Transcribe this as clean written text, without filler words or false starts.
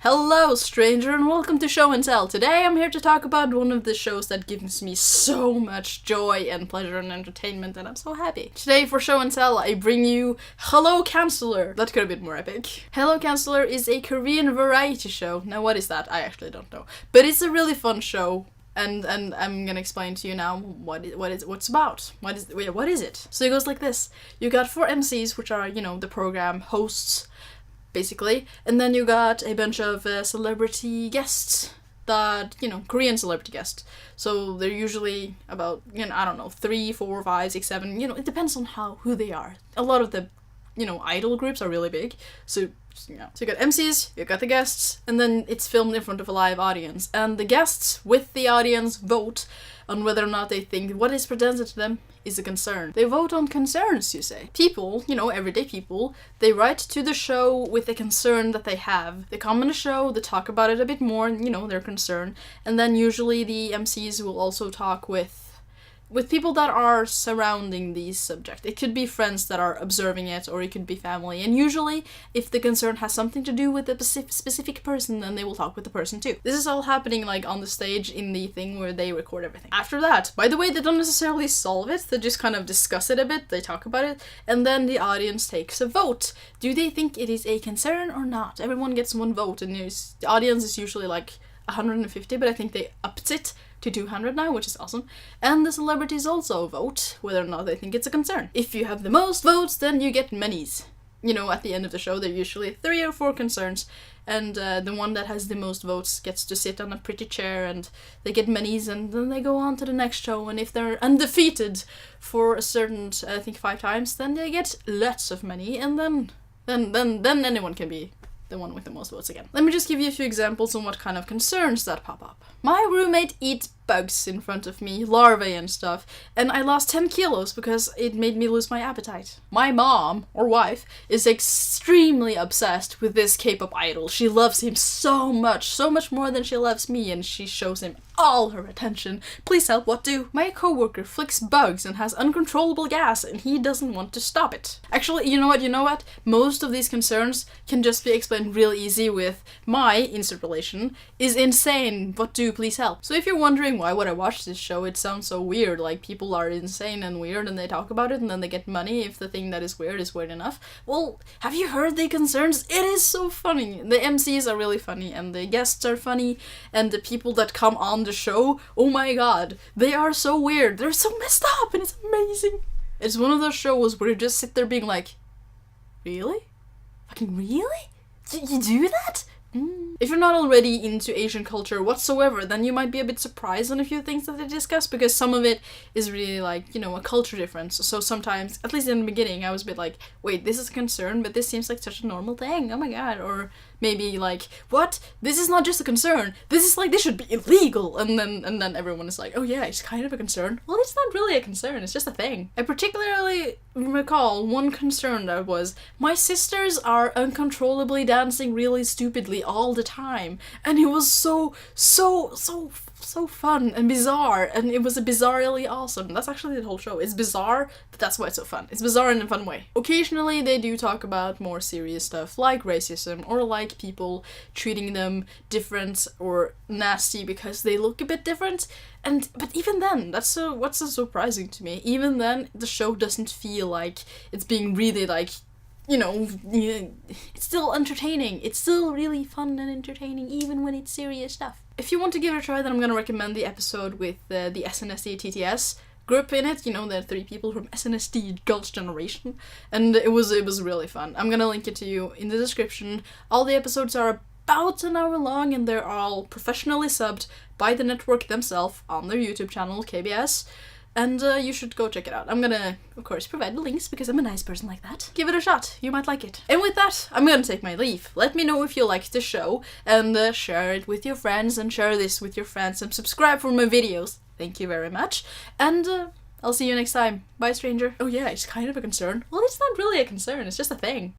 Hello, stranger, and welcome to Show and Tell. Today I'm here to talk about one of the shows that gives me so much joy and pleasure and entertainment, and I'm so happy. Today for Show and Tell, I bring you Hello, Councelor. That could have been more epic. Hello, Councelor is a Korean variety show. Now, what is that? I actually don't know. But it's a really fun show. And I'm gonna explain to you now what it's about. What is it? So it goes like this. You got 4 MCs, which are, the program hosts, basically. And then you got a bunch of celebrity guests that, Korean celebrity guests. So they're usually about, 3, 4, 5, 6, 7, it depends on who they are. A lot of the, idol groups are really big. So you got MCs, you got the guests, and then it's filmed in front of a live audience. And the guests with the audience vote on whether or not they think what is presented to them is a concern. They vote on concerns, you say. People, everyday people, they write to the show with a concern that they have. They come on the show, they talk about it a bit more, their concern. And then usually the MCs will also talk with people that are surrounding the subject. It could be friends that are observing it, or it could be family. And usually, if the concern has something to do with a specific person, then they will talk with the person too. This is all happening on the stage in the thing where they record everything. After that, by the way, they don't necessarily solve it, they just kind of discuss it a bit, they talk about it, and then the audience takes a vote. Do they think it is a concern or not? Everyone gets one vote, and the audience is usually 150, but I think they upped it to 200 now, which is awesome. And the celebrities also vote whether or not they think it's a concern. If you have the most votes, then you get monies. At the end of the show, there are usually 3 or 4 concerns, and the one that has the most votes gets to sit on a pretty chair, and they get monies, and then they go on to the next show, and if they're undefeated for a certain, I think 5 times, then they get lots of money, and then anyone can be the one with the most votes again. Let me just give you a few examples on what kind of concerns that pop up. My roommate eats bugs in front of me, larvae and stuff, and I lost 10 kilos because it made me lose my appetite. My mom, or wife, is extremely obsessed with this K-pop idol. She loves him so much more than she loves me, and she shows him all her attention. Please help, what do? My coworker flicks bugs and has uncontrollable gas, and he doesn't want to stop it. Actually, you know what? Most of these concerns can just be explained real easy with my insert relation is insane. What do? Please help. So if you're wondering why would I watch this show, it sounds so weird, people are insane and weird and they talk about it and then they get money if the thing that is weird enough. Well, have you heard the concerns? It is so funny. The MCs are really funny, and the guests are funny, and the people that come on the show, oh my god, they are so weird. They're so messed up, and it's amazing. It's one of those shows where you just sit there being like, really? Fucking really? You do that? If you're not already into Asian culture whatsoever, then you might be a bit surprised on a few things that they discuss, because some of it is really a culture difference. So sometimes, at least in the beginning, I was a bit like, wait, this is a concern, but this seems like such a normal thing, oh my god. Or maybe what? This is not just a concern, this is this should be illegal. And then everyone is like, oh yeah, it's kind of a concern. Well, it's not really a concern, it's just a thing. I particularly recall one concern that was, my sisters are uncontrollably dancing really stupidly all the time, and it was so fun and bizarre, and it was bizarrely awesome. That's actually the whole show. It's bizarre, but that's why it's so fun. It's bizarre in a fun way. Occasionally they do talk about more serious stuff like racism, or people treating them different or nasty because they look a bit different. But even then, what's so surprising to me, even then the show doesn't feel like it's being really it's still entertaining. It's still really fun and entertaining, even when it's serious stuff. If you want to give it a try, then I'm gonna recommend the episode with the SNSD TTS group in it, the 3 people from SNSD Girls' Generation, and it was really fun. I'm gonna link it to you in the description. All the episodes are about an hour long, and they're all professionally subbed by the network themselves on their YouTube channel, KBS. And you should go check it out. I'm gonna, of course, provide the links because I'm a nice person like that. Give it a shot, you might like it. And with that, I'm gonna take my leave. Let me know if you liked the show, and share it with your friends, and share this with your friends, and subscribe for my videos. Thank you very much. And I'll see you next time. Bye, stranger. Oh yeah, it's kind of a concern. Well, it's not really a concern, it's just a thing.